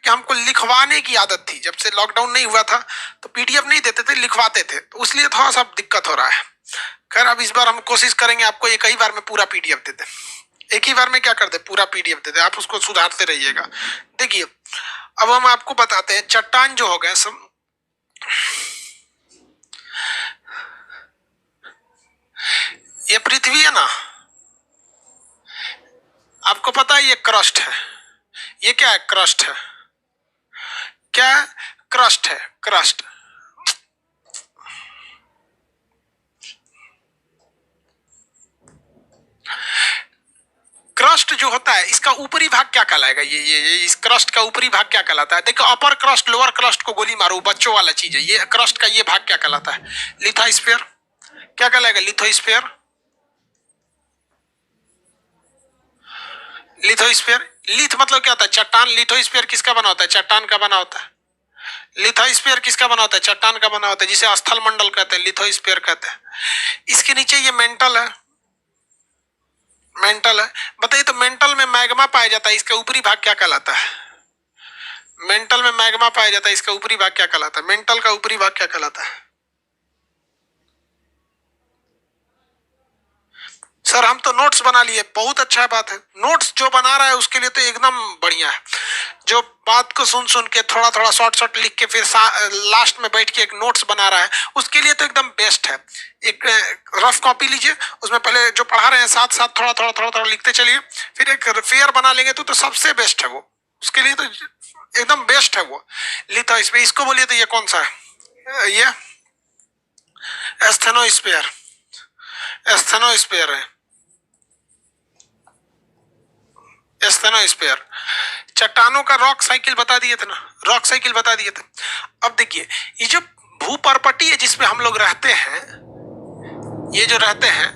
कि हमको लिखवाने की आदत थी, जब से लॉकडाउन नहीं हुआ था तो पीडीएफ नहीं देते थे, लिखवाते थे, तो उसलिए थोड़ा सा दिक्कत हो रहा है। खैर अब इस बार हम कोशिश करेंगे आपको एक ही बार में पूरा पीडीएफ दे दें, एक ही बार में क्या कर दे, पूरा पीडीएफ दे दे, आप उसको सुधारते रहिएगा। देखिए अब हम आपको बताते हैं, चट्टान जो हो गए सब, ये पृथ्वी है ना, आपको पता है ये क्रस्ट है, ये क्या है, क्रस्ट है, क्या है, क्रस्ट है, क्रस्ट। क्रस्ट जो होता है इसका ऊपरी भाग क्या कहलाएगा, ये इस क्रस्ट का ऊपरी भाग क्या कहलाता है, देखो अपर क्रस्ट लोअर क्रस्ट को गोली मारो, बच्चों वाला चीज है, ये क्रस्ट का ये भाग क्या कहलाता है, लिथोस्फीयर, क्या कहलाएगा, लिथोस्फीयर, लिथोस्फीयर। लिथ मतलब क्या होता है, चट्टान, लिथोस्फीयर किसका बना होता है, चट्टान का बना होता है, लिथोस्फीयर किसका बना होता है, चट्टान का बना होता है, जिसे स्थल मंडल कहते हैं, लिथोस्फीयर कहते हैं। इसके नीचे ये मेंटल है, मेंटल है, बताइए तो मेंटल में मैग्मा पाया जाता है, इसका ऊपरी भाग क्या कहलाता है, मेंटल में मैग्मा पाया जाता है, इसका ऊपरी भाग क्या कहलाता है, मेंटल का ऊपरी भाग क्या कहलाता है। सर हम तो नोट्स बना लिए, बहुत अच्छा बात है, नोट्स जो बना रहा है उसके लिए तो एकदम बढ़िया है, जो बात को सुन सुन के थोड़ा थोड़ा शॉर्ट शॉर्ट लिख के फिर लास्ट में बैठ के एक नोट्स बना रहा है, उसके लिए तो एकदम बेस्ट है। एक रफ कॉपी लीजिए, उसमें पहले जो पढ़ा रहे हैं साथ साथ थोड़ा थोड़ा थोड़ा थोड़ा लिखते चलिए, फिर एक फेयर बना लेंगे तो सबसे बेस्ट है वो, उसके लिए तो एकदम बेस्ट है वो। लिथो इसको बोलिए तो ये कौन सा है, ये एस्थेनोस्फीयर, एस्थेनोस्फीयर है, एस्थेनोस्फीयर। चट्टानों का रॉक साइकिल बता दिए थे ना, रॉक साइकिल बता दिए थे। अब देखिए ये जो भूपर्पटी है जिसपे हम लोग रहते हैं, ये जो रहते हैं,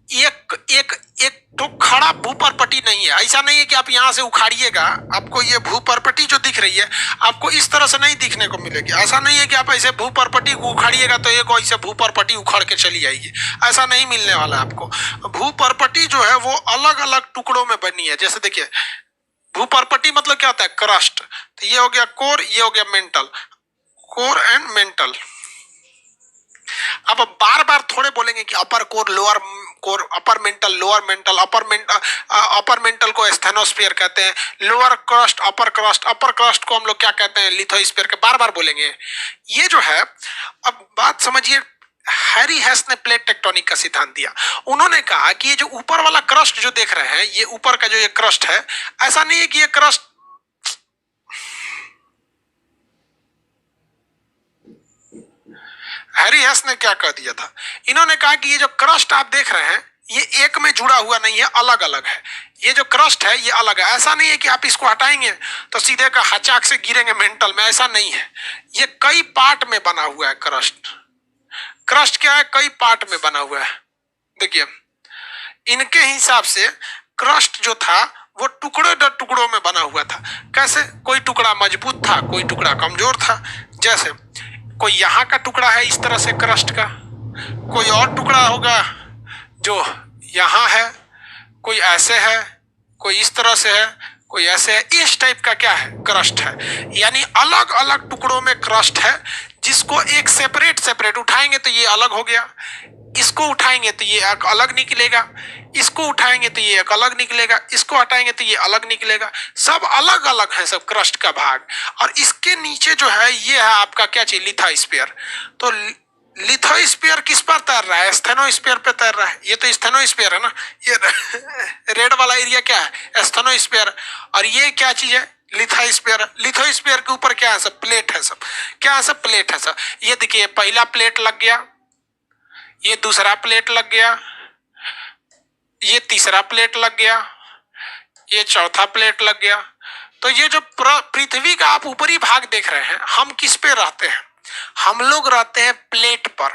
एक एक एक तो खड़ा भूपर्पटी नहीं है, ऐसा नहीं है कि आप यहां से उखाड़िएगा, आपको ये भूपर्पटी जो दिख रही है आपको इस तरह से नहीं दिखने को मिलेगी, ऐसा नहीं है कि आप ऐसे भूपर्पटी को उखाड़िएगा तो एक ऐसे भूपर्पटी उखाड़ के चली जाएगी, ऐसा नहीं मिलने वाला है आपको। भूपर्पटी जो है वो अलग अलग टुकड़ों में बनी है, जैसे देखिए भूपर्पटी मतलब क्या होता है, क्रस्ट, तो ये हो गया कोर, ये हो गया मेंटल, कोर एंड मेंटल। अब बार बार थोड़े बोलेंगे कि upper core lower core, upper mantle lower mantle, upper mantle को एस्थेनोस्फीयर कहते हैं, lower crust upper crust, upper crust को हम लोग क्या कहते हैं, लिथोस्फीयर के, बार बार बोलेंगे। ये जो है अब बात समझिए, हैरी हेस ने प्लेट टेक्टोनिक का सिद्धांत दिया, उन्होंने कहा कि ये जो ऊपर वाला क्रस्ट जो देख रहे हैं, ये ऊपर का जो ये क्रस्ट है, ऐसा नहीं है कि ये क्रस्ट, हैरी हेस ने क्या कह दिया था, इन्होंने कहा कि ये जो क्रस्ट आप देख रहे हैं ये एक में जुड़ा हुआ नहीं है, अलग अलग है, ये जो क्रस्ट है ये अलग है, ऐसा नहीं है कि आप इसको हटाएंगे तो सीधे का हचाक से गिरेंगे मेंटल में, ऐसा नहीं है, ये कई पार्ट में बना हुआ है क्रस्ट। क्रस्ट क्या है, कई पार्ट में बना हुआ है। देखिए इनके हिसाब से क्रस्ट जो था वो टुकड़े दर टुकड़ों में बना हुआ था, कैसे, कोई टुकड़ा मजबूत था, कोई टुकड़ा कमजोर था, जैसे कोई यहाँ का टुकड़ा है इस तरह से क्रस्ट का, कोई और टुकड़ा होगा जो यहाँ है, कोई ऐसे है, कोई इस तरह से है, कोई ऐसे है, इस टाइप का क्या है, क्रस्ट है, यानी अलग अलग टुकड़ों में क्रस्ट है, जिसको एक सेपरेट सेपरेट उठाएंगे तो ये अलग हो गया, इसको उठाएंगे तो ये एक अलग निकलेगा, इसको उठाएंगे तो ये एक अलग निकलेगा, इसको हटाएंगे तो ये अलग निकलेगा, सब अलग अलग है सब क्रस्ट का भाग। और इसके नीचे जो है ये है आपका क्या चीज, लिथोस्फीयर। तो लिथोस्फीयर किस पर तैर रहा है, एस्थेनोस्फीयर पे तैर रहा है, ये तो एस्थेनोस्फीयर है ना, ये रेड वाला एरिया क्या है, एस्थेनोस्फीयर, और ये क्या चीज है, लिथोस्फीयर। लिथोस्फीयर के ऊपर क्या है, सब प्लेट है, सब क्या है, सब प्लेट है सब। ये देखिए पहला प्लेट लग गया, ये दूसरा प्लेट लग गया, ये तीसरा प्लेट लग गया, ये चौथा प्लेट लग गया। तो ये जो पृथ्वी का आप ऊपरी भाग देख रहे हैं, हम किस पे रहते हैं, हम लोग रहते हैं प्लेट पर,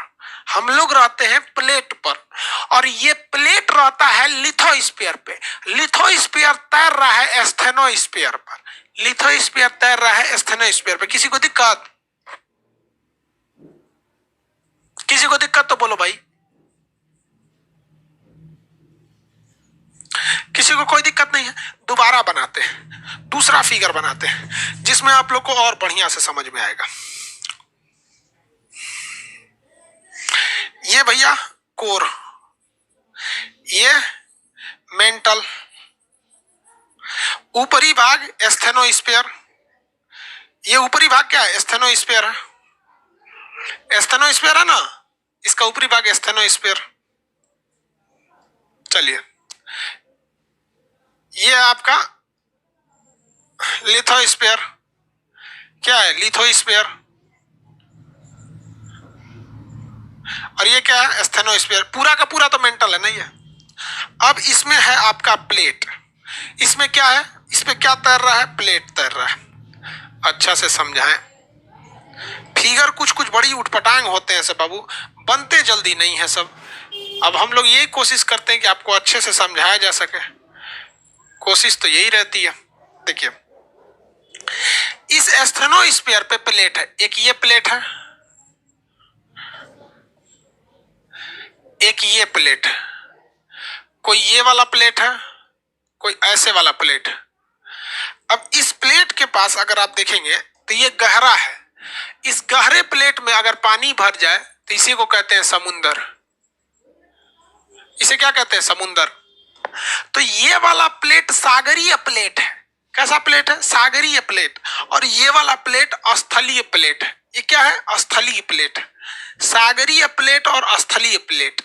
हम लोग रहते हैं प्लेट पर, और ये प्लेट रहता है लिथोस्फीयर पे, लिथोस्फीयर तैर रहा है एस्थेनोस्फीयर पर, लिथोस्फीयर तैर रहा है एस्थेनोस्फीयर पे। किसी को दिक्कत, किसी को दिक्कत तो बोलो भाई, किसी को कोई दिक्कत नहीं है, दोबारा बनाते हैं, दूसरा फिगर बनाते हैं जिसमें आप लोग को और बढ़िया से समझ में आएगा। ये भैया कोर, ये मेंटल, ऊपरी भाग एस्थेनोस्फीयर। ये ऊपरी भाग क्या है? एस्थेनोस्फीयर है, एस्थेनोस्फीयर है ना, इसका ऊपरी भाग एस्थेनोस्फीयर। चलिए, ये आपका लिथोस्फीयर। क्या है? लिथोस्फीयर। और ये क्या है? एस्थेनोस्फीयर। पूरा का पूरा तो मेंटल है, नहीं है। अब इसमें है आपका प्लेट। इसमें क्या है? इसमें क्या तैर रहा है? प्लेट तैर रहा है। अच्छा से समझाएं, फिगर कुछ कुछ बड़ी उठपटांग होते हैं सब बाबू, बनते जल्दी नहीं है सब। अब हम लोग यही कोशिश करते हैं कि आपको अच्छे से समझाया जा सके, कोशिश तो यही रहती है। देखिए, इस एस्थेनोस्फीयर पे प्लेट है, एक ये प्लेट है, एक ये प्लेट है, कोई ये वाला प्लेट है, कोई ऐसे वाला प्लेट है। अब इस प्लेट के पास अगर आप देखेंगे तो ये गहरा है। इस गहरे प्लेट में अगर पानी भर जाए तो इसी को कहते हैं समुंदर। इसे क्या कहते हैं? समुंदर। तो ये वाला प्लेट सागरीय प्लेट है। कैसा प्लेट है? सागरीय प्लेट। और ये वाला प्लेट स्थलीय प्लेट है। ये क्या है? स्थलीय प्लेट। सागरीय प्लेट और स्थलीय प्लेट।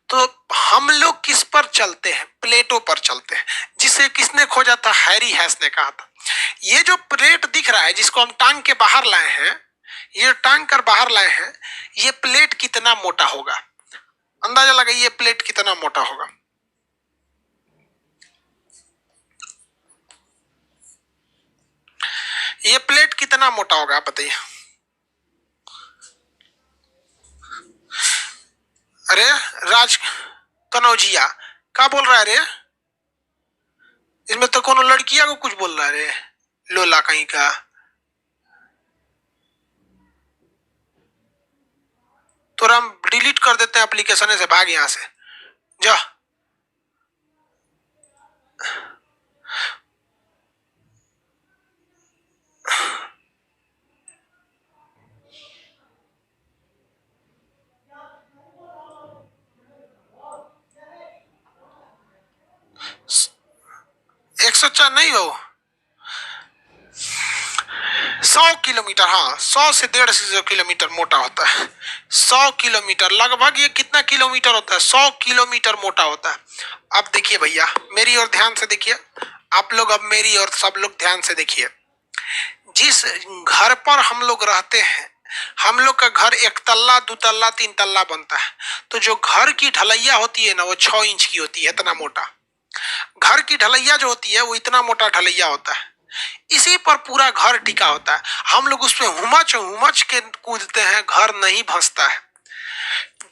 तो हम लोग किस पर चलते हैं? प्लेटों पर चलते हैं, जिसे किसने खोजा था? हैरी हैस ने कहा था। ये जो प्लेट दिख रहा है, जिसको हम टांग के बाहर लाए हैं, ये टांग कर बाहर लाए हैं, ये प्लेट कितना मोटा होगा? अंदाजा लगाइए, प्लेट कितना मोटा होगा? ये प्लेट कितना मोटा होगा, आप बताइए। अरे राज कनौजिया क्या बोल रहा है रे? इसमें तो कोनो लड़किया को कुछ बोल रहा है रे, लोला कहीं का। तो हम डिलीट कर देते हैं एप्लीकेशन से, भाग यहां से जा। एक सौ चार नहीं हो, 100 किलोमीटर। हाँ, 100 से 150 किलोमीटर मोटा होता है। 100 किलोमीटर लगभग, ये कितना किलोमीटर होता है? 100 किलोमीटर मोटा होता है। अब देखिए भैया, मेरी ओर ध्यान से देखिए, आप लोग अब मेरी और सब लोग ध्यान से देखिए। जिस घर पर हम लोग रहते हैं, हम लोग का घर 1 तल्ला 2 तल्ला 3 तल्ला बनता है। तो जो घर की ढलैया होती है ना, वो 6 इंच की होती है, इतना मोटा। घर की ढलैया जो होती है वो इतना मोटा ढलैया होता है। इसी पर पूरा घर टिका होता है। हम लोग उसमें हुमच हुमच के कूदते हैं, घर नहीं भंसता है।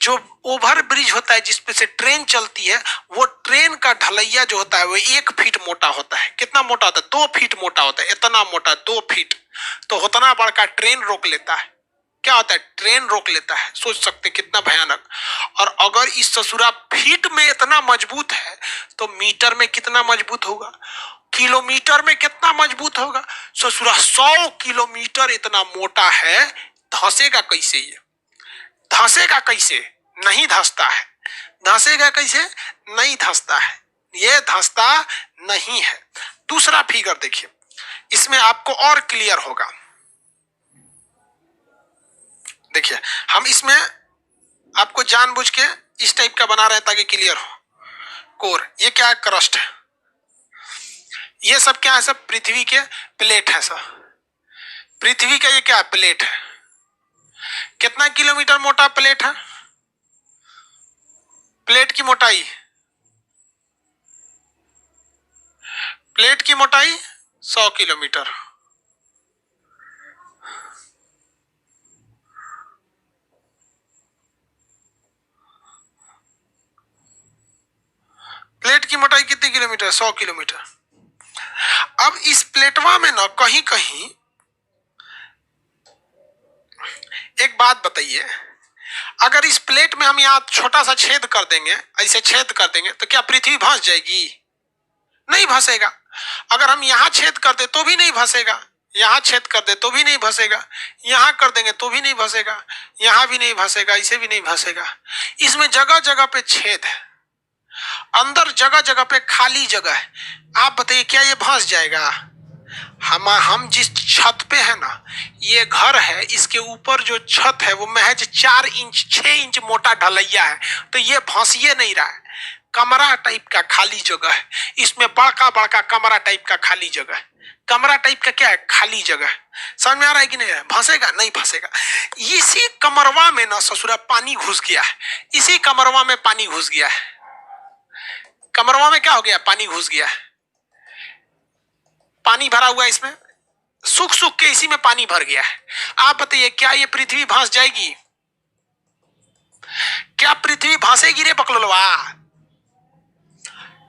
जो ओवर ब्रिज होता है जिसपे से ट्रेन चलती है, वो ट्रेन का ढलैया जो होता है वो 1 फीट मोटा होता है। कितना मोटा होता है? 2 फीट मोटा होता है। इतना मोटा 2 फीट। तो उतना बड़का ट्रेन रोक लेता है। क्या होता है? ट्रेन रोक लेता है। सोच सकते कितना भयानक। और अगर इस ससुरा फीट में इतना मजबूत है तो मीटर में कितना मजबूत होगा? किलोमीटर में कितना मजबूत होगा? ससुरा 100 किलोमीटर इतना मोटा है। धंसेगा कैसे? ये धंसेगा कैसे? नहीं धंसता है। धंसेगा कैसे? नहीं धंसता है। ये धंसता नहीं है। दूसरा फिगर देखिए, इसमें आपको और क्लियर होगा। देखिए, हम इसमें आपको जानबूझ के इस टाइप का बना रहे हैं ताकि क्लियर हो। कोर, ये क्या है? क्रस्ट है। ये सब क्या है? सब पृथ्वी के प्लेट है। सब पृथ्वी का ये क्या है? प्लेट है। कितना किलोमीटर मोटा प्लेट है? प्लेट की मोटाई, प्लेट की मोटाई 100 किलोमीटर। प्लेट की मोटाई कितनी किलोमीटर? 100 किलोमीटर। अब इस प्लेटवा में ना कहीं कहीं एक बात बताइए, अगर इस प्लेट में हम यहाँ छोटा सा छेद कर देंगे, ऐसे छेद कर देंगे, तो क्या पृथ्वी धंस जाएगी? नहीं फंसेगा। अगर हम यहां छेद कर दे तो भी नहीं फंसेगा, यहां छेद कर दे तो भी नहीं फंसेगा, यहां कर देंगे तो भी नहीं फंसेगा, यहां भी नहीं फंसेगा, इसे भी नहीं फंसेगा। इसमें जगह जगह पे छेद है, अंदर जगह जगह पे खाली जगह है। आप बताइए क्या ये फंस जाएगा? हम जिस छत पे है ना, ये घर है, इसके ऊपर जो छत है वो महज 4 इंच 6 इंच मोटा ढलैया है, तो ये फंसिए नहीं रहा है। कमरा टाइप का खाली जगह है, इसमें बड़का बड़का कमरा टाइप का खाली जगह है। कमरा टाइप का क्या है? खाली जगह। समझ में आ रहा है कि नहीं? फंसेगा नहीं फंसेगा। इसी कमरवा में ना ससुरा पानी घुस गया है, इसी कमरवा में पानी घुस गया है। कमरवा में क्या हो गया? पानी घुस गया है, पानी भरा हुआ है इसमें, सूख सूख के इसी में पानी भर गया है। आप बताइए क्या ये पृथ्वी भांस जाएगी? क्या पृथ्वी भांसेगी रे पकलोलवा?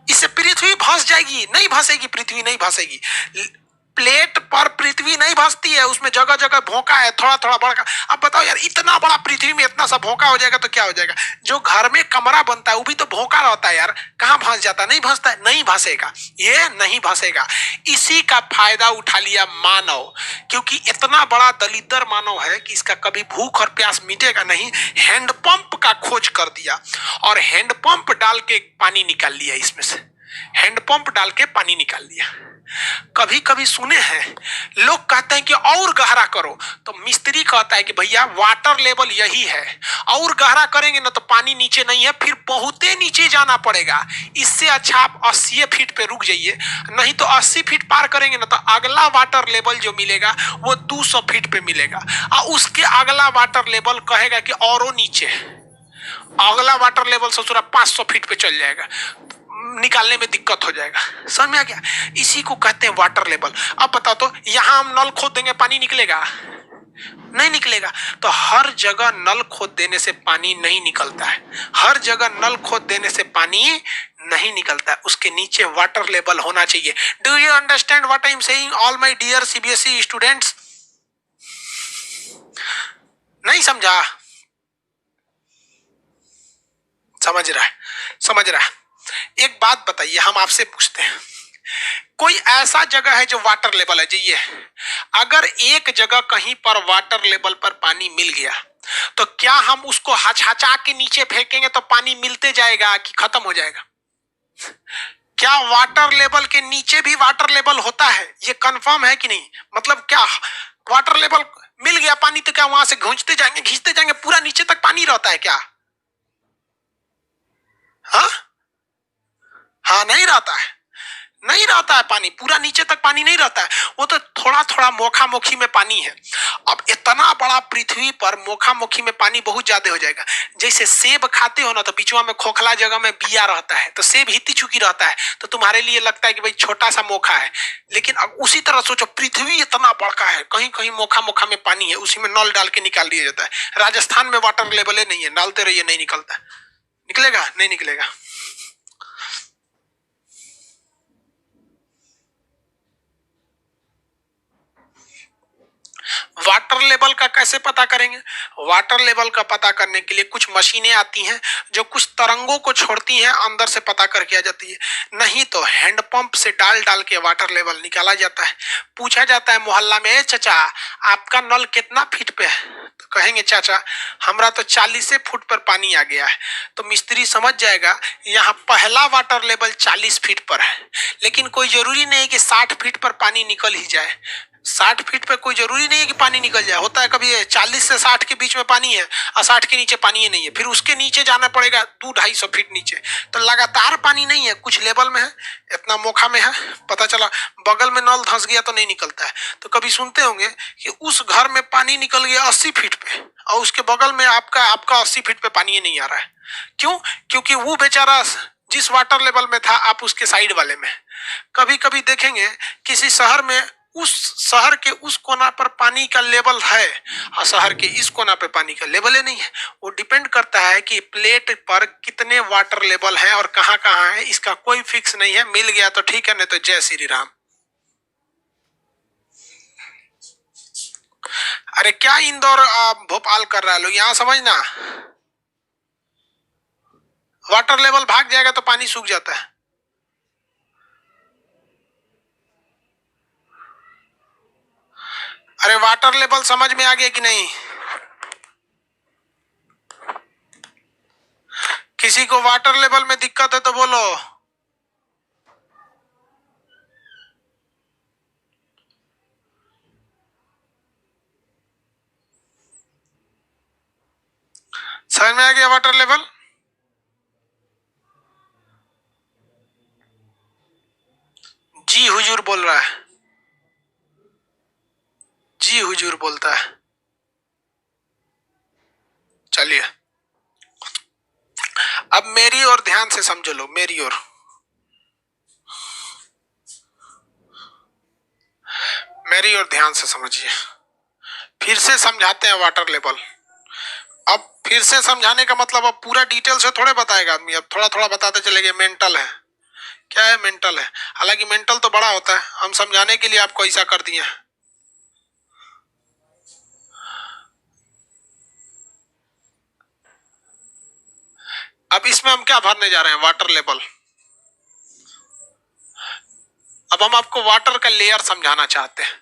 इससे पृथ्वी भांस जाएगी? नहीं भांसेगी, पृथ्वी नहीं भांसेगी। प्लेट पर पृथ्वी नहीं भांसती है, उसमें जगह जगह भोंका है, थोड़ा थोड़ा बड़ा। अब बताओ यार, इतना बड़ा पृथ्वी में इतना सा भोंका हो जाएगा तो क्या हो जाएगा? जो घर में कमरा बनता है वो भी तो भोंका रहता है यार, कहां भांस जाता है? नहीं भांसता है, नहीं भांसेगा, ये नहीं भांसेगा। इसी का फायदा उठा लिया मानव, क्योंकि इतना बड़ा दलिद्र मानव है कि इसका कभी भूख और प्यास मिटेगा नहीं। हैंडपंप का खोज कर दिया और हैंडपंप डाल के पानी निकाल लिया, इसमें से हैंडपंप डाल के पानी निकाल लिया। कभी कभी सुने हैं लोग कहते हैं कि और गहरा करो, तो मिस्त्री कहता है कि भैया वाटर लेवल यही है, और गहरा करेंगे ना तो पानी नीचे नहीं है, फिर बहुते नीचे जाना पड़ेगा। इससे अच्छा आप 80 फीट पे रुक जाइए, नहीं तो 80 फीट पार करेंगे ना तो अगला वाटर लेवल जो मिलेगा वो 200 फीट पे मिलेगा, और उसके अगला वाटर लेवल कहेगा कि औरों नीचे, अगला वाटर लेवल ससुरा 500 फीट पे चल जाएगा, निकालने में दिक्कत हो जाएगा। समझ में आ गया? इसी को कहते हैं वाटर लेवल। अब बताओ तो यहां हम नल खोद देंगे, पानी निकलेगा? नहीं निकलेगा। तो हर जगह नल खोद देने से पानी नहीं निकलता है, हर जगह नल खोद देने से पानी नहीं निकलता है, उसके नीचे वाटर लेवल होना चाहिए। Do you understand what I am saying all my dear CBSE students? नहीं समझा? समझ रहा है, समझ रहा है। एक बात बताइए, हम आपसे पूछते हैं, कोई ऐसा जगह है जो वाटर लेवल है जी? ये अगर एक जगह कहीं पर वाटर लेवल पर पानी मिल गया तो क्या हम उसको हचहचा के नीचे फेंकेंगे तो पानी मिलते जाएगा कि खत्म हो जाएगा? क्या वाटर लेवल के नीचे भी वाटर लेवल होता है? ये कंफर्म है कि नहीं? मतलब क्या वाटर लेवल मिल गया पानी तो क्या वहां से घुंचते जाएंगे, खींचते जाएंगे, पूरा नीचे तक पानी रहता है क्या? हाँ हाँ, नहीं रहता है, नहीं रहता है पानी, पूरा नीचे तक पानी नहीं रहता है, वो तो थोड़ा थोड़ा मोखा मोखी में पानी है। अब इतना बड़ा पृथ्वी पर मोखा मोखी में पानी बहुत ज्यादा हो जाएगा। जैसे सेब खाते हो ना तो बीचवा में खोखला जगह में बिया रहता है, तो सेब हिती चुकी रहता है, तो तुम्हारे लिए लगता है कि भाई छोटा सा मोखा है। लेकिन अब उसी तरह सोचो, पृथ्वी इतना बड़का है, कहीं कहीं मोखा मोखा में पानी है, उसी में नल डाल के निकाल दिया जाता है। राजस्थान में वाटर लेवल नहीं है, डालते रहिए नहीं निकलता। निकलेगा? नहीं निकलेगा। वाटर लेवल का कैसे पता करेंगे? वाटर लेवल का पता करने के लिए कुछ मशीनें आती हैं जो कुछ तरंगों को छोड़ती हैं, अंदर से पता करके आ जाती है। नहीं तो हैंडपंप से डाल डाल के वाटर लेवल निकाला जाता है। पूछा जाता है मोहल्ला में, ए चाचा आपका नल कितना फीट पे है? तो कहेंगे चाचा हमरा तो 40 फुट पर पानी आ गया है। तो मिस्त्री समझ जाएगा यहाँ पहला वाटर लेवल 40 फीट पर है, लेकिन कोई जरूरी नहीं कि 60 फीट पर पानी निकल ही जाए। 60 फीट पे कोई जरूरी नहीं है कि पानी निकल जाए, होता है कभी 40 से 60 के बीच में पानी है और 60 के नीचे पानी ही नहीं है, फिर उसके नीचे जाना पड़ेगा 200-250 फीट नीचे, तो लगातार पानी नहीं है, कुछ लेवल में है, इतना मोखा में है, पता चला बगल में नल धंस गया तो नहीं निकलता है। तो कभी सुनते होंगे कि उस घर में पानी निकल गया 80 फीट पे और उसके बगल में आपका 80 फीट पे पानी ही नहीं आ रहा है। क्यों? क्योंकि वो बेचारा जिस वाटर लेवल में था आप उसके साइड वाले में। कभी कभी देखेंगे किसी शहर में, उस शहर के उस कोना पर पानी का लेवल है और शहर के इस कोना पर पानी का लेवल ही नहीं है। वो डिपेंड करता है कि प्लेट पर कितने वाटर लेवल हैं और कहां कहां है, इसका कोई फिक्स नहीं है। मिल गया तो ठीक है, नहीं तो जय श्री राम। अरे क्या इंदौर भोपाल कर रहा है लोग, यहां समझना, वाटर लेवल भाग जाएगा तो पानी सूख जाता है। अरे वाटर लेवल समझ में आ गया कि नहीं? किसी को वाटर लेवल में दिक्कत है तो बोलो। समझ में आ गया वाटर लेवल? जी हुजूर बोल रहा है, जी हुजूर बोलता है। चलिए अब मेरी ओर ध्यान से समझ लो, मेरी ओर। मेरी ओर ध्यान से समझिए, फिर से समझाते हैं वाटर लेवल। अब फिर से समझाने का मतलब अब पूरा डिटेल से थोड़े बताएगा आदमी, अब थोड़ा थोड़ा बताते चलेंगे। मेंटल है, क्या है मेंटल है? हालांकि मेंटल तो बड़ा होता है, हम समझाने के लिए आपको ऐसा कर दिए हैं। अब इसमें हम क्या भरने जा रहे हैं? Water level. अब हम आपको वाटर का लेयर समझाना चाहते हैं।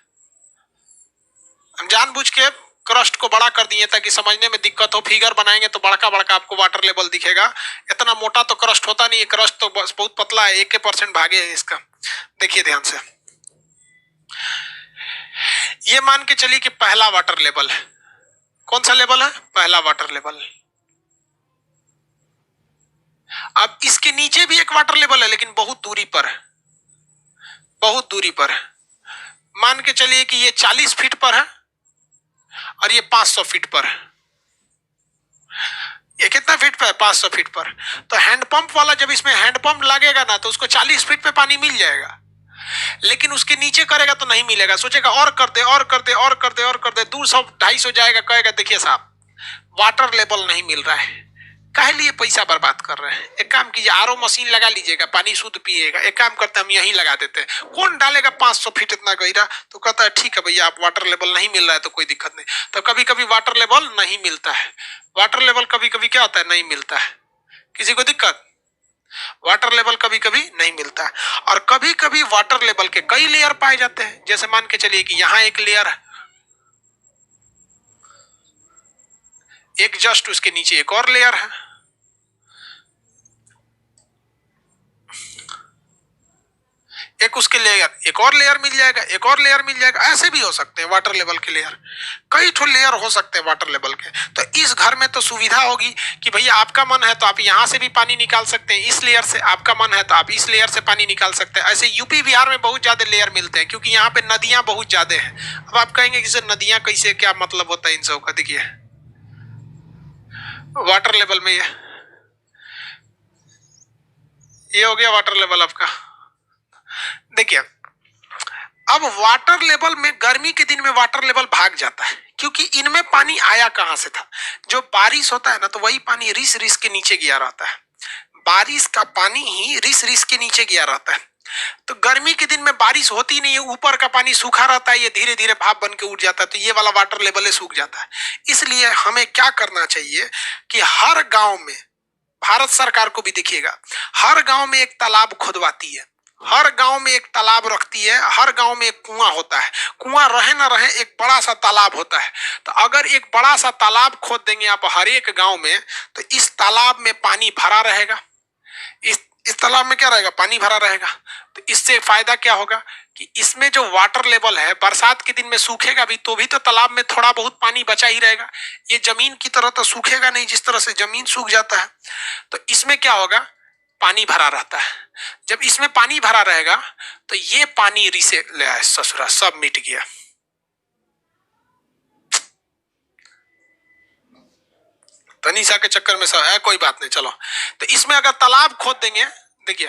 हम जानबूझ के क्रस्ट को बड़ा कर दिए ताकि समझने में दिक्कत हो। फिगर बनाएंगे तो बड़का बड़का आपको वाटर लेवल दिखेगा। इतना मोटा तो क्रस्ट होता नहीं है, क्रस्ट तो बस बहुत पतला है, 1% भागे है इसका। देखिए ध्यान से, ये मान के चलिए कि पहला वाटर लेवल है। कौन सा लेवल है? पहला वाटर लेवल। अब इसके नीचे भी एक वाटर लेवल है, लेकिन बहुत दूरी पर है, बहुत दूरी पर है। मान के चलिए कि ये 40 फीट पर है और ये 500 फीट पर है। ये कितना फीट पर है? 500 फीट पर। तो हैंडपंप वाला जब इसमें हैंडपंप लगेगा ना तो उसको 40 फीट पे पानी मिल जाएगा, लेकिन उसके नीचे करेगा तो नहीं मिलेगा। सोचेगा और कर दे और कर दे और कर दे और कर दे, 200-250 जाएगा, कहेगा देखिए साहब वाटर लेवल नहीं मिल रहा है। काहे लिए पैसा बर्बाद कर रहे हैं? एक काम कीजिए, आरओ मशीन लगा लीजिएगा, पानी शुद्ध पिएगा। एक काम करते हैं, हम यहीं लगा देते हैं। कौन डालेगा 500 फीट इतना गहरा? तो कहता है ठीक है भैया, आप वाटर लेवल नहीं मिल रहा है तो कोई दिक्कत नहीं। तो कभी कभी वाटर लेवल नहीं मिलता है। वाटर लेवल कभी कभी क्या होता है? नहीं मिलता है। किसी को दिक्कत? वाटर लेवल कभी कभी नहीं मिलता है। और कभी कभी वाटर लेवल के कई लेयर पाए जाते हैं। जैसे मान के चलिए कि यहां एक लेयर है, एक जस्ट उसके नीचे एक और लेयर है, एक उसके लेयर, एक और लेयर मिल जाएगा, एक और लेयर मिल जाएगा। ऐसे भी हो सकते हैं वाटर लेवल के लेयर, कई ठो लेयर हो सकते हैं वाटर लेवल के। तो इस घर में तो सुविधा होगी कि भैया आपका मन है तो आप यहां से भी पानी निकाल सकते हैं, इस लेयर से। आपका मन है तो आप इस लेयर से पानी निकाल सकते हैं। ऐसे यूपी बिहार में बहुत ज्यादा लेयर मिलते हैं, क्योंकि यहाँ पे नदियां बहुत ज्यादा हैं। अब आप कहेंगे कि सर नदियां कैसे, क्या मतलब होता है इन सब का? देखिए वाटर लेवल में ये हो गया वाटर लेवल आपका। देखिए अब वाटर लेवल में गर्मी के दिन में वाटर लेवल भाग जाता है, क्योंकि इनमें पानी आया कहां से था? जो बारिश होता है ना, तो वही पानी रिस रिस के नीचे गया रहता है। बारिश का पानी ही रिस रिस के नीचे गया रहता है। तो गर्मी के दिन में बारिश होती नहीं है, ऊपर का पानी सूखा रहता है, ये धीरे धीरे भाप बन के उठ जाता है, तो ये वाला वाटर लेवल सूख जाता है। इसलिए हमें क्या करना चाहिए कि हर गांव में, भारत सरकार को भी देखिएगा, हर गांव में एक तालाब खुदवाती है, हर गांव में एक तालाब रखती है, हर गांव में एक कुआं होता है। कुआं रहे ना रहे, एक बड़ा सा तालाब होता है। तो अगर एक बड़ा सा तालाब खोद देंगे आप हर एक गांव में, तो इस तालाब में पानी भरा रहेगा। इस तालाब में क्या रहेगा? पानी भरा रहेगा। तो इससे फायदा क्या होगा कि इसमें जो वाटर लेवल है, बरसात के दिन में सूखेगा भी तो भी तो तालाब में थोड़ा बहुत पानी बचा ही रहेगा। ये जमीन की तरह तो सूखेगा नहीं, जिस तरह से जमीन सूख जाता है। तो इसमें क्या होगा? पानी भरा रहता है। जब इसमें पानी भरा रहेगा तो ये पानी रिसे ले आए ससुरा, सब मिट गया। तनीषा के चक्कर में सब है, कोई बात नहीं, चलो। तो इसमें अगर तालाब खोद देंगे, देखिए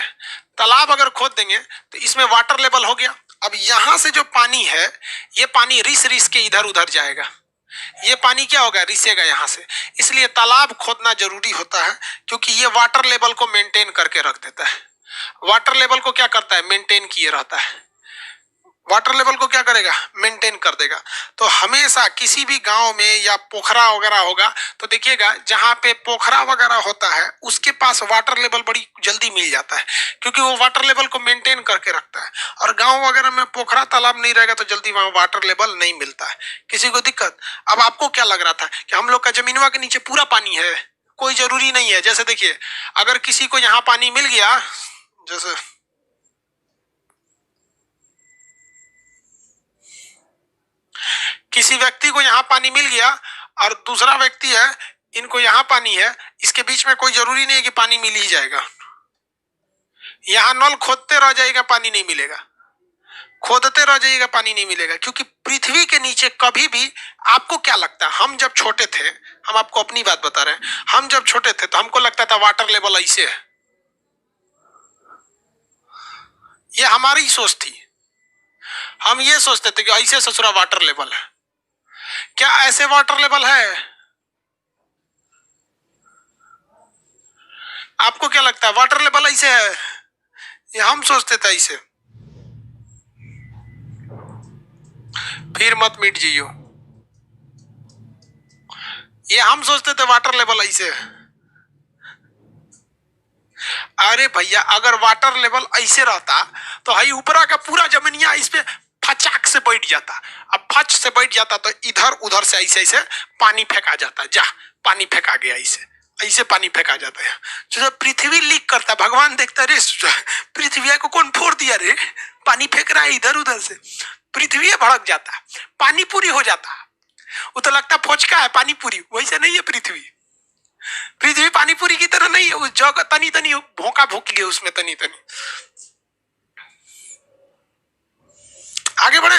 तालाब अगर खोद देंगे तो इसमें वाटर लेवल हो गया। अब यहां से जो पानी है, ये पानी रिस रिस के इधर उधर जाएगा। ये पानी क्या होगा? रिसेगा यहां से। इसलिए तालाब खोदना जरूरी होता है, क्योंकि ये वाटर लेवल को मेंटेन करके रख देता है। वाटर लेवल को क्या करता है? मेंटेन किए रहता है। वाटर लेवल को क्या करेगा, मेंटेन कर देगा। तो हमेशा किसी भी गांव में या पोखरा वगैरह होगा तो देखिएगा जहां पे पोखरा वगैरह होता है उसके पास वाटर लेवल बड़ी जल्दी मिल जाता है, क्योंकि वो वाटर लेवल को मेंटेन करके रखता है। और गांव वगैरह में पोखरा तालाब नहीं रहेगा तो जल्दी वहां वाटर लेवल नहीं मिलता है। किसी को दिक्कत? अब आपको क्या लग रहा था कि हम लोग का जमीनवा के नीचे पूरा पानी है? कोई जरूरी नहीं है। जैसे देखिए, अगर किसी को यहाँ पानी मिल गया, जैसे किसी व्यक्ति को यहाँ पानी मिल गया और दूसरा व्यक्ति है, इनको यहाँ पानी है, इसके बीच में कोई जरूरी नहीं है कि पानी मिल ही जाएगा। यहाँ नल खोदते रह जाएगा, पानी नहीं मिलेगा, खोदते रह जाइएगा, पानी नहीं मिलेगा। क्योंकि पृथ्वी के नीचे कभी भी, आपको क्या लगता है, हम जब छोटे थे, हम आपको अपनी बात बता रहे हैं, हम जब छोटे थे तो हमको लगता था वाटर लेवल ऐसे है, ये हमारी सोच थी। हम ये सोचते थे कि ऐसे ससुरा वाटर लेवल है। क्या ऐसे वाटर लेवल है? आपको क्या लगता है वाटर लेवल ऐसे है? ये हम सोचते थे ऐसे। फिर मत मिट जियो, ये हम सोचते थे वाटर लेवल ऐसे है। अरे भैया, अगर वाटर लेवल ऐसे रहता तो हाई ऊपरा का पूरा जमीनिया इस पे फचाक से बैठ जाता। अब फच से बैठ जाता तो इधर उधर से ऐसे ऐसे पानी फेंका जाता। जा, पानी फेंका गया, ऐसे ऐसे पानी फेंका जाता है। जो पृथ्वी लीक करता, भगवान देखता रे पृथ्वी को कौन फोड़ दिया रे, पानी फेंक रहा है इधर उधर से, पृथ्वी भड़क जाता, पानी पूरी हो जाता। वो तो लगता फोचका है पानी पूरी, वैसे नहीं है पृथ्वी। पृथ्वी पानी पूरी की तरह नहीं है, उस जगह तनी तनी भोंका भोंक गए उसमें, तनी तनी। आगे बढ़े,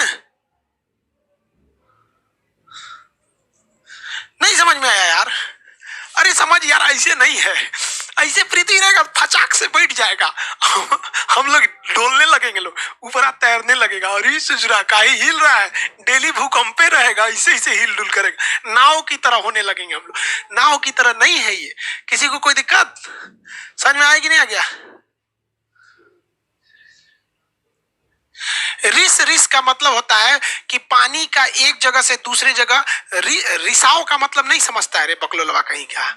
नहीं समझ में आया यार? अरे समझ यार, ऐसे नहीं है, ऐसे पृथ्वी रहेगा फचाक से बैठ जाएगा हम लोग डोलने लगेंगे, लोग ऊपर तैरने लगेगा, और ये सुजरा काहे हिल रहा है, डेली भूकंपे रहेगा, ऐसे ऐसे हिल डुल करेगा, नाव की तरह होने लगेंगे हम लोग। नाव की तरह नहीं है ये। किसी को कोई दिक्कत समझ में आएगी? नहीं आ गया? रिस रिस का मतलब होता है कि पानी का एक जगह से दूसरे जगह, रिसाव का मतलब नहीं समझता है रे बकलोलवा कहीं का,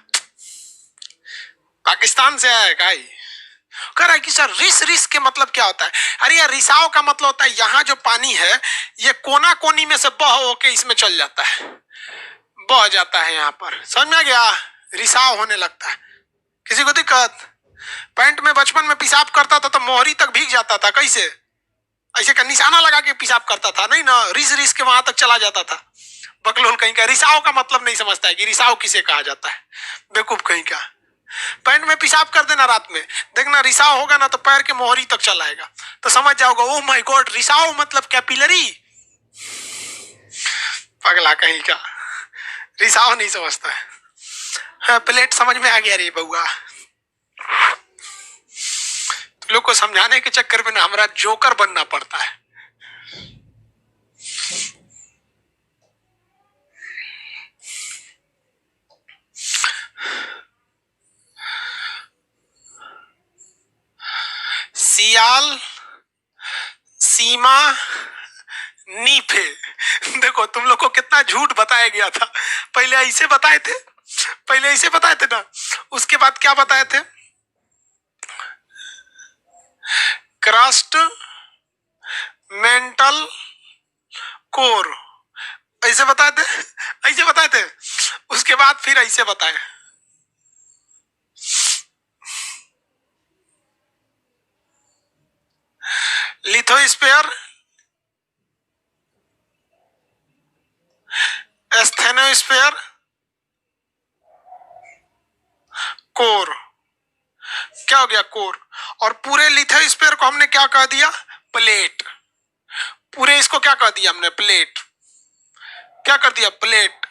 पाकिस्तान से आया है का? कह रहा है कि सर रिस रिस के मतलब क्या होता है? अरे यार, रिसाव का मतलब होता है यहाँ जो पानी है ये कोना कोनी में से बह होके इसमें चल जाता है, बह जाता है यहाँ पर। समझ में आ गया? रिसाव होने लगता है। किसी को दिक्कत? पैंट में बचपन में पेशाब करता था तो मोहरी तक भीग जाता था, कैसे? ऐसे का निशाना लगा के पेशाब करता था, नहीं ना, रिस रिस के वहां तक चला जाता था। बकलोल कहीं का रिसाव का मतलब नहीं समझता है कि रिसाव किसे कहा जाता है, बेवकूफ कहीं का। पैंट में पेशाब कर देना रात में, देखना रिसाव होगा ना तो पैर के मोहरी तक चला आएगा, तो समझ जाओगे ओह माय गॉड, रिसाव मतलब कैपिलरी। पगला कहीं का, रिसाव नहीं समझता है। हाँ, प्लेट समझ में आ गया रे बउआ। लोग को समझाने के चक्कर में ना हमारा जोकर बनना पड़ता है। सियाल, सीमा, नीफे। देखो तुम लोग को कितना झूठ बताया गया था। पहले ऐसे बताए थे, पहले ऐसे बताए थे ना, उसके बाद क्या बताए थे? क्रस्ट, मेंटल, कोर, ऐसे बताए थे, ऐसे बताए थे। उसके बाद फिर ऐसे बताए, लिथोस्फीयर, एस्थेनोस्फीयर, कोर। क्या हो गया? कोर। और पूरे लिथोस्फीयर को हमने क्या कह दिया? प्लेट। पूरे इसको क्या कह दिया हमने? प्लेट। क्या कर दिया? प्लेट।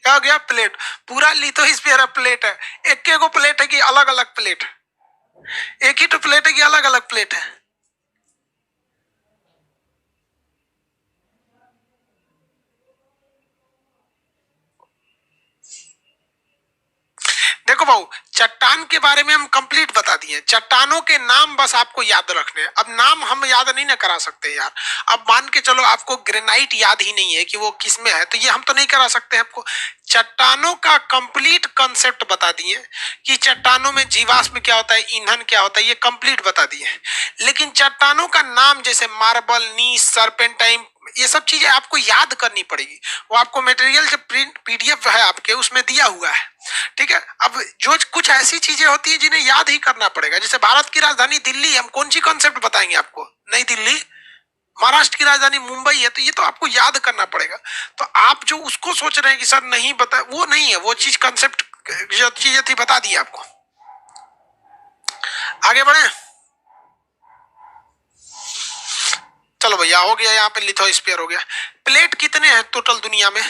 क्या हो गया? प्लेट। पूरा लिथोस्फीयर प्लेट है। एक को प्लेट है कि अलग अलग प्लेट? एक ही तो प्लेट है कि अलग अलग प्लेट है? देखो देखो भाऊ, चट्टान के बारे में हम कंप्लीट बता दिए। चट्टानों के नाम बस आपको याद रखने हैं। अब नाम हम याद नहीं ना करा सकते यार। अब मान के चलो आपको ग्रेनाइट याद ही नहीं है कि वो किस में है, तो ये हम तो नहीं करा सकते आपको। चट्टानों का कंप्लीट कंसेप्ट बता दिए कि चट्टानों में जीवाश्म क्या होता है, ईंधन क्या होता है, ये कंप्लीट बता दिए। लेकिन चट्टानों का नाम जैसे मार्बल, नीस, सर्पेंटाइन, ये सब चीजें आपको याद करनी पड़ेगी। वो आपको मटेरियल जो प्रिंट पीडीएफ है आपके उसमें दिया हुआ है, ठीक है। अब जो कुछ ऐसी चीजें होती है जिन्हें याद ही करना पड़ेगा, जैसे भारत की राजधानी दिल्ली, हम कौन सी कॉन्सेप्ट बताएंगे आपको, नई दिल्ली। महाराष्ट्र की राजधानी मुंबई है, तो ये तो आपको याद करना पड़ेगा। तो आप जो उसको सोच रहे हैं कि सर नहीं बता, वो नहीं है, वो चीज कंसेप्ट जो चीजें थी बता दी आपको। आगे बढ़े, चलो भैया हो गया, यहाँ पे लिथोस्फीयर हो गया। प्लेट कितने हैं टोटल दुनिया में?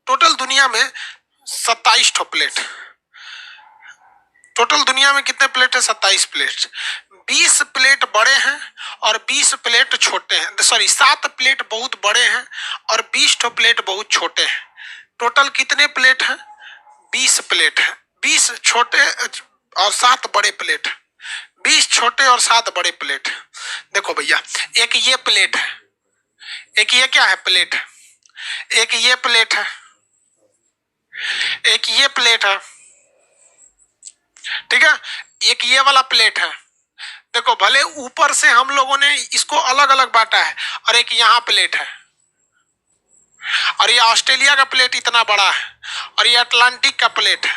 टोटल दुनिया में 27 ठो प्लेट। टोटल दुनिया में कितने प्लेट है? 27 प्लेट। 20 प्लेट बड़े हैं और 20 प्लेट छोटे हैं, सॉरी 7 प्लेट बहुत बड़े हैं और 20 ठो प्लेट बहुत छोटे हैं। टोटल कितने प्लेट हैं? 20 प्लेट है। 20 छोटे और 7 बड़े प्लेट, 20 छोटे और 7 बड़े प्लेट। देखो भैया, एक ये प्लेट है, एक ये क्या है प्लेट, एक ये प्लेट है, एक ये प्लेट है, ठीक है, एक ये वाला प्लेट है। देखो भले ऊपर से हम लोगों ने इसको अलग अलग बांटा है, और एक यहाँ प्लेट है, और ये ऑस्ट्रेलिया का प्लेट इतना बड़ा है, और ये अटलांटिक का प्लेट है,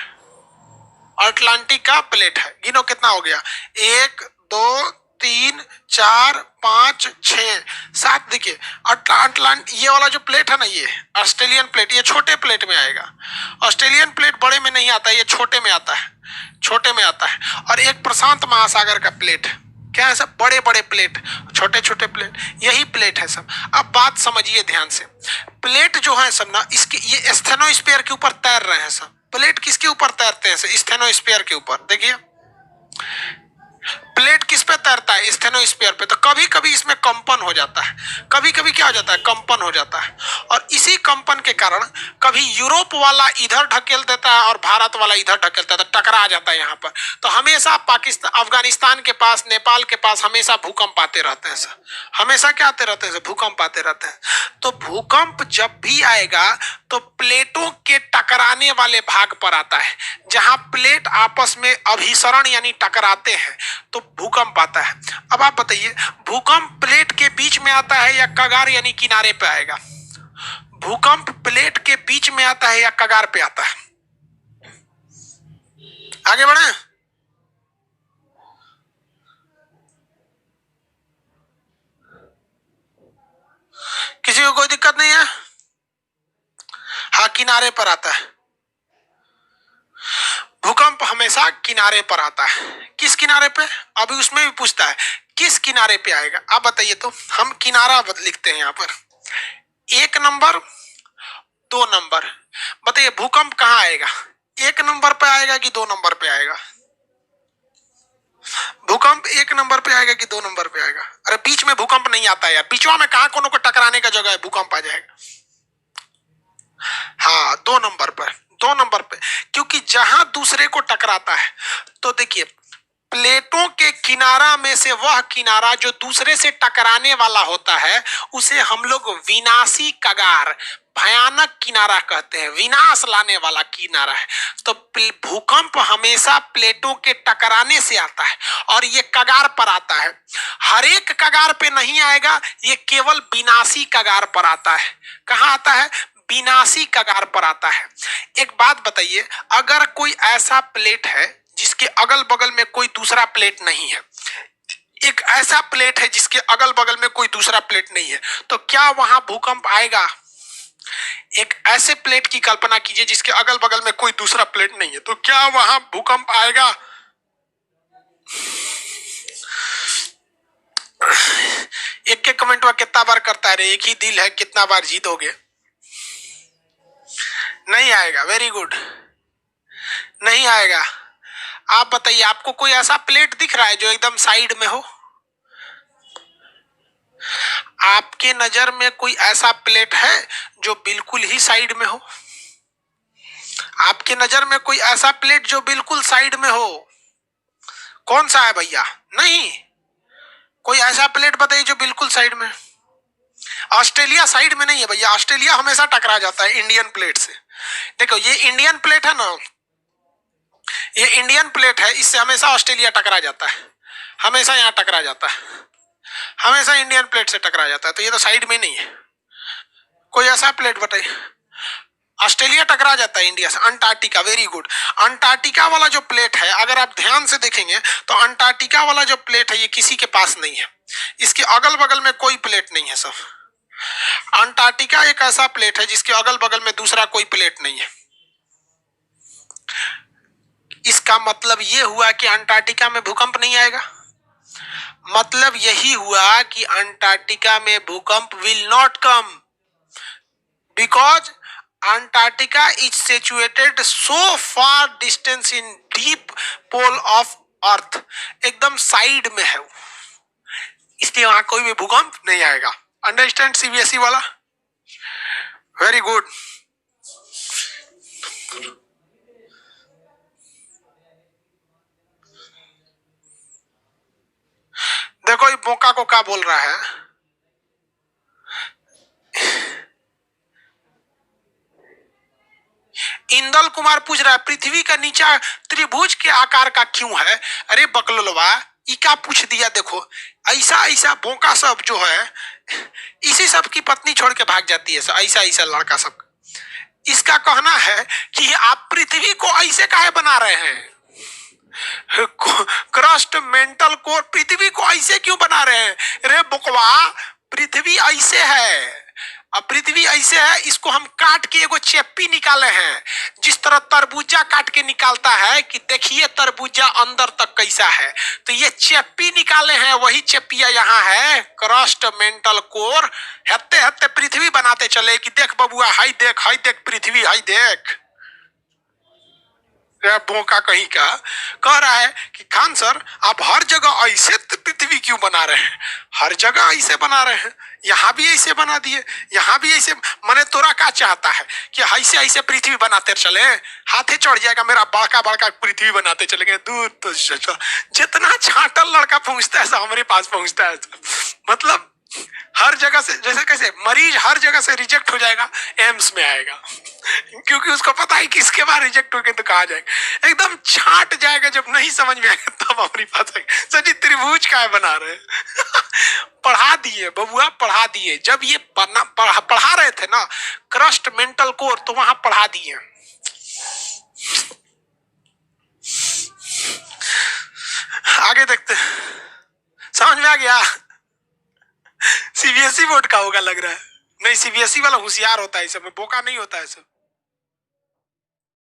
अटलांटिक का प्लेट है। गिनो कितना हो गया, 1 2 3 4 5 6 7। देखिए अटलांट ये वाला जो प्लेट है ना, ये ऑस्ट्रेलियन प्लेट, ये छोटे प्लेट में आएगा। ऑस्ट्रेलियन प्लेट बड़े में नहीं आता, ये छोटे में आता है, छोटे में आता है। और एक प्रशांत महासागर का प्लेट, क्या है सब, बड़े बड़े प्लेट, छोटे छोटे प्लेट, यही प्लेट है सब। अब बात समझिए ध्यान से, प्लेट जो है सब ना, इसके ये स्टेनोस्फीयर के ऊपर तैर रहे हैं सब। प्लेट किसके ऊपर तैरते हैं? स्टेनोस्फीयर के ऊपर। देखिए प्लेट किस पे तैरता है? स्टेनोस्फीयर पे। तो कभी कभी इसमें कंपन हो जाता है, कभी कभी क्या हो जाता है, कंपन हो जाता है। और इसी कंपन के कारण कभी यूरोप वाला इधर ढकेल देता है और भारत वाला इधर ढकेल देता है, टकरा जाता है यहाँ पर। तो हमेशा पाकिस्तान, अफगानिस्तान के पास, नेपाल के पास हमेशा भूकंप आते रहते हैं सर, हमेशा क्या आते रहते हैं सर, भूकंप आते रहते हैं। तो भूकंप जब भी आएगा तो प्लेटों के टकराने वाले भाग पर आता है, जहां प्लेट आपस में अभिसरण यानी टकराते हैं तो भूकंप आता है। अब आप बताइए, भूकंप प्लेट के बीच में आता है या कगार यानी किनारे पे आएगा? भूकंप प्लेट के बीच में आता है या कगार पे आता है? आगे बढ़े, किसी को कोई दिक्कत नहीं है? हाँ, किनारे पर आता है। भूकंप हमेशा किनारे पर आता है। किस किनारे पे? अभी उसमें भी पूछता है किस किनारे पे आएगा। आप बताइए, तो हम किनारा लिखते हैं यहाँ पर, 1 नंबर 2 नंबर। बताइए भूकंप कहाँ आएगा, 1 नंबर पे आएगा कि 2 नंबर पे आएगा? भूकंप 1 नंबर पे आएगा कि 2 नंबर पे आएगा? अरे बीच में भूकंप नहीं आता है यार, बीचवा में कहाँ कोनो को टकराने का जगह है, भूकंप आ जाएगा। हाँ 2 नंबर पर, 2 नंबर पे, क्योंकि जहां दूसरे को टकराता है, तो देखिए प्लेटों के किनारा में से वह किनारा जो दूसरे से टकराने वाला होता है उसे हम लोग विनाशी कगार, भयानक किनारा कहते हैं, विनाश लाने वाला किनारा है। तो भूकंप हमेशा प्लेटों के टकराने से आता है और ये कगार पर आता है। हर एक कगार पे नहीं आएगा, ये केवल विनाशी कगार पर आता है। कहाँ आता है? विनाशी कगार पर आता है। एक बात बताइए, अगर कोई ऐसा प्लेट है जिसके अगल बगल में कोई दूसरा प्लेट नहीं है, एक ऐसा प्लेट है जिसके अगल बगल में कोई दूसरा प्लेट नहीं है, तो क्या वहां भूकंप आएगा? एक ऐसे प्लेट की कल्पना कीजिए जिसके अगल बगल में कोई दूसरा प्लेट नहीं है, तो क्या वहां भूकंप आएगा? एक के कमेंट में कितना बार करता है रे, एक ही दिल है कितना बार जीतोगे? नहीं आएगा। वेरी गुड, नहीं आएगा। आप बताइए, आपको कोई ऐसा प्लेट दिख रहा है जो एकदम साइड में हो? आपके नजर में कोई ऐसा प्लेट है जो बिल्कुल ही साइड में हो? आपकी नजर में कोई ऐसा प्लेट जो बिल्कुल साइड में हो, कौन सा है भैया? नहीं, कोई ऐसा प्लेट बताइए जो बिल्कुल साइड में। ऑस्ट्रेलिया साइड में नहीं है भैया, ऑस्ट्रेलिया हमेशा टकरा जाता है इंडियन प्लेट से। देखो ये इंडियन प्लेट है ना, ये इंडियन प्लेट है, इससे हमेशा ऑस्ट्रेलिया टकरा जाता है, हमेशा यहाँ टकरा जाता है, हमेशा इंडियन प्लेट से टकरा जाता है। तो ये तो साइड में नहीं है, कोई ऐसा प्लेट बताइए। ऑस्ट्रेलिया टकरा जाता है इंडिया से। Antarctica, very good. अंटार्कटिका वाला जो प्लेट है, अगर आप ध्यान से देखेंगे तो अंटार्कटिका वाला जो प्लेट है ये किसी के पास नहीं है, इसके अगल बगल में कोई प्लेट नहीं है सब। अंटार्कटिका एक ऐसा प्लेट है जिसके अगल बगल में दूसरा कोई प्लेट नहीं है। इसका मतलब ये हुआ कि अंटार्कटिका में भूकंप नहीं आएगा। मतलब यही हुआ कि अंटार्कटिका में भूकंप will not come, because Antarctica is situated so far distance in deep pole of Earth, एकदम साइड में है वो, इसलिए वहां कोई भी भूकंप नहीं आएगा। अंडरस्टैंड सीबीएसई वाला? Very good. देखो ये बोका को क्या बोल रहा है, इंदल कुमार पूछ रहा है पृथ्वी का नीचा त्रिभुज के आकार का क्यों है? अरे बकलोलवा, ये क्या पूछ दिया? देखो ऐसा ऐसा बोका सब जो है, इसी सब की पत्नी छोड़ के भाग जाती है, ऐसा ऐसा लड़का सब। इसका कहना है कि आप पृथ्वी को ऐसे काहे बना रहे हैं, क्रस्ट मेंटल कोर, पृथ्वी को ऐसे क्यों बना रहे हैं? रे बुकवा, पृथ्वी ऐसे है, अब पृथ्वी ऐसे है, इसको हम काट के एगो चेप्पी निकाले हैं, जिस तरह तरबूजा काट के निकालता है कि देखिए तरबूजा अंदर तक कैसा है, तो ये चेप्पी निकाले हैं, वही चेप्पिया यहाँ है, क्रस्ट मेंटल कोर। हत्ते हत्ते पृथ्वी बनाते चले कि देख बबुआ, हाई देख पृथ्वी, हाई देख। बोका कहीं का कह रहा है कि खान सर आप हर जगह ऐसे पृथ्वी क्यों बना रहे हैं? हर जगह ऐसे बना रहे हैं, यहाँ भी ऐसे बना दिए, यहाँ भी ऐसे। मने तोरा क्या चाहता है कि ऐसे ऐसे पृथ्वी बनाते चले, हाथे चढ़ जाएगा मेरा, बड़का बड़का पृथ्वी बनाते चलेंगे दूर। तो जितना छाटल लड़का पहुंचता है सब हमारे पास पहुंचता है। मतलब हर जगह से, जैसे कैसे मरीज हर जगह से रिजेक्ट हो जाएगा, एम्स में आएगा, क्योंकि उसको पता है कि इसके बाद रिजेक्ट हो गए तो कहा जाएगा, एकदम छाट जाएगा। जब नहीं समझ में आएगा तब हमारी बात है, सर त्रिभुज का बना रहे पढ़ा दिए बबुआ, पढ़ा दिए। जब ये पढ़ा रहे थे ना क्रस्ट मेंटल कोर, तो वहां पढ़ा दिए। आगे देखते, समझ में आ गया? सीबीएसई बोर्ड का होगा लग रहा है। नहीं, सीबीएसई वाला होशियार होता है, सब में बोका नहीं होता है सब।